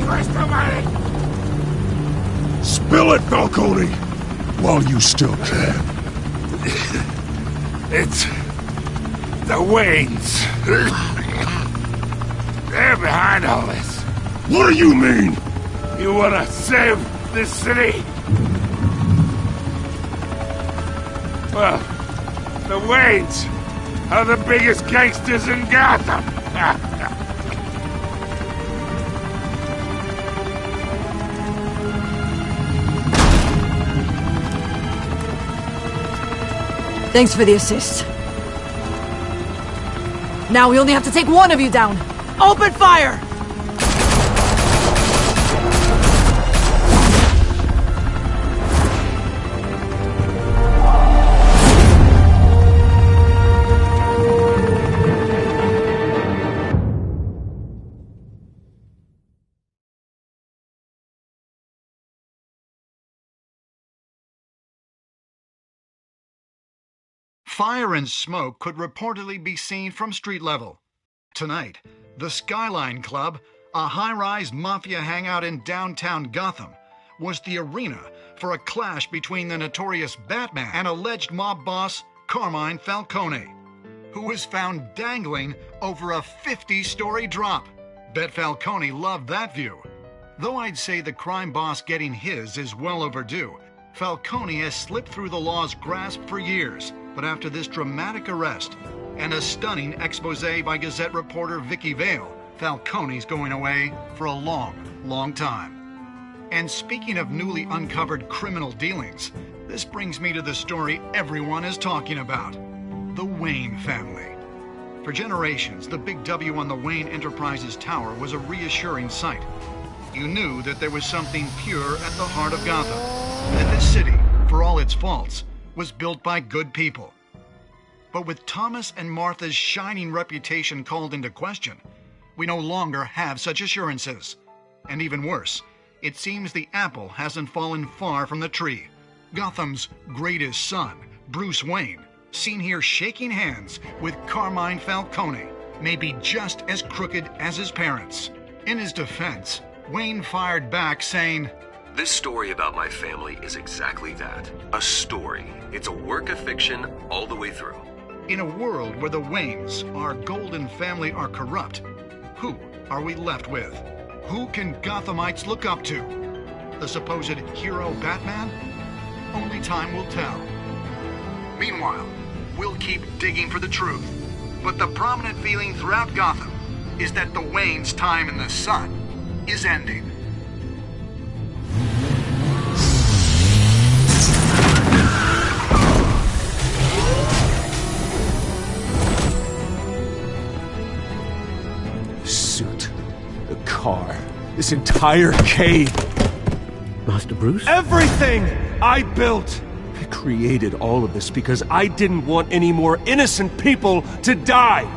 [SPEAKER 14] Christ almighty!
[SPEAKER 3] Spill it, Falcone! While you still can.
[SPEAKER 14] It's the Waynes. They're behind all this.
[SPEAKER 3] What do you mean?
[SPEAKER 14] You wanna save this city? Well, the Waynes are the biggest gangsters in Gotham.
[SPEAKER 6] Thanks for the assist. Now we only have to take one of you down. Open fire!
[SPEAKER 17] Fire and smoke could reportedly be seen from street level. Tonight, the Skyline Club, a high-rise mafia hangout in downtown Gotham, was the arena for a clash between the notorious Batman and alleged mob boss Carmine Falcone, who was found dangling over a 50-story drop. Bet Falcone loved that view. Though I'd say the crime boss getting his is well overdue, Falcone has slipped through the law's grasp for years. But after this dramatic arrest and a stunning expose by Gazette reporter Vicky Vale, Falcone's going away for a long, long time. And speaking of newly uncovered criminal dealings, this brings me to the story everyone is talking about: the Wayne family. For generations, the big W on the Wayne Enterprises Tower was a reassuring sight. You knew that there was something pure at the heart of Gotham, that this city, for all its faults, was built by good people. But with Thomas and Martha's shining reputation called into question, we no longer have such assurances. And even worse, it seems the apple hasn't fallen far from the tree. Gotham's greatest son, Bruce Wayne, seen here shaking hands with Carmine Falcone, may be just as crooked as his parents. In his defense, Wayne fired back saying,
[SPEAKER 2] "This story about my family is exactly that. A story. It's a work of fiction all the way through."
[SPEAKER 17] In a world where the Waynes, our golden family, are corrupt, who are we left with? Who can Gothamites look up to? The supposed hero Batman? Only time will tell. Meanwhile, we'll keep digging for the truth. But the prominent feeling throughout Gotham is that the Waynes' time in the sun is ending.
[SPEAKER 9] Suit, the car, this entire cave.
[SPEAKER 11] Master Bruce?
[SPEAKER 9] Everything I built! I created all of this because I didn't want any more innocent people to die!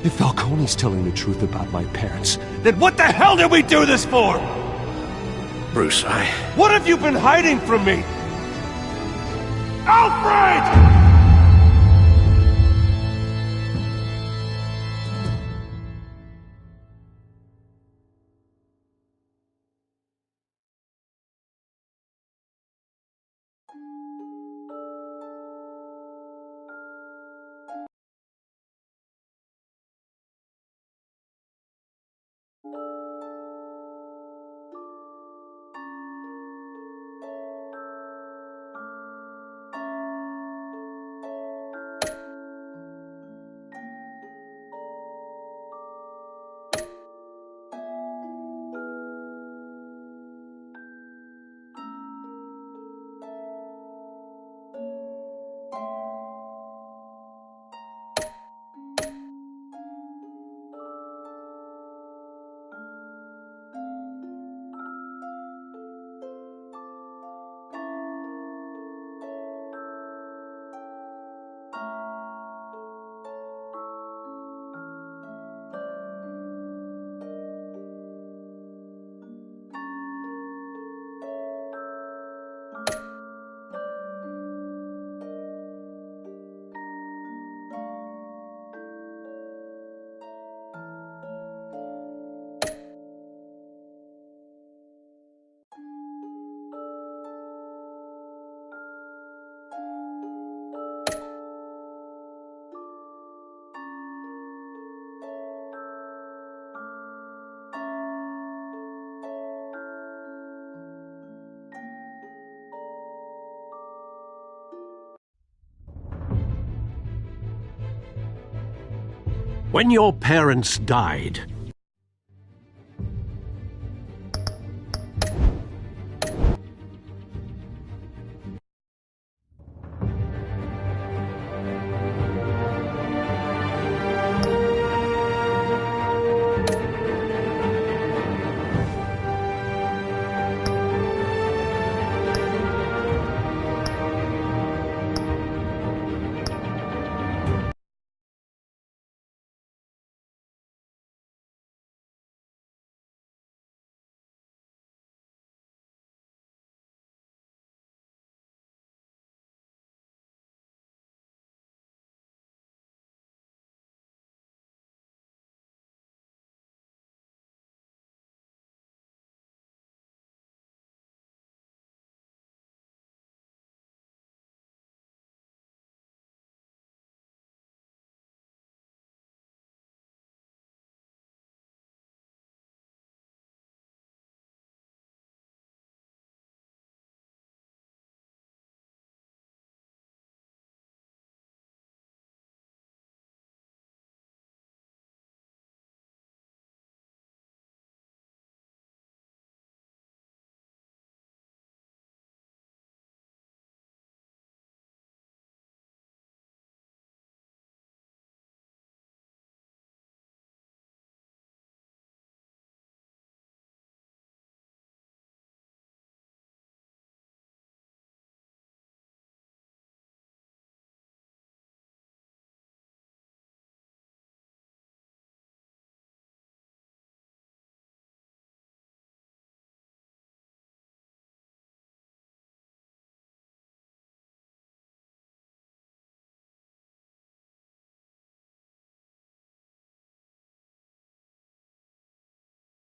[SPEAKER 11] If Falcone's telling the truth about my parents, then what the hell did we do this for? Bruce, What have you been hiding from me? Alfred! When your parents died,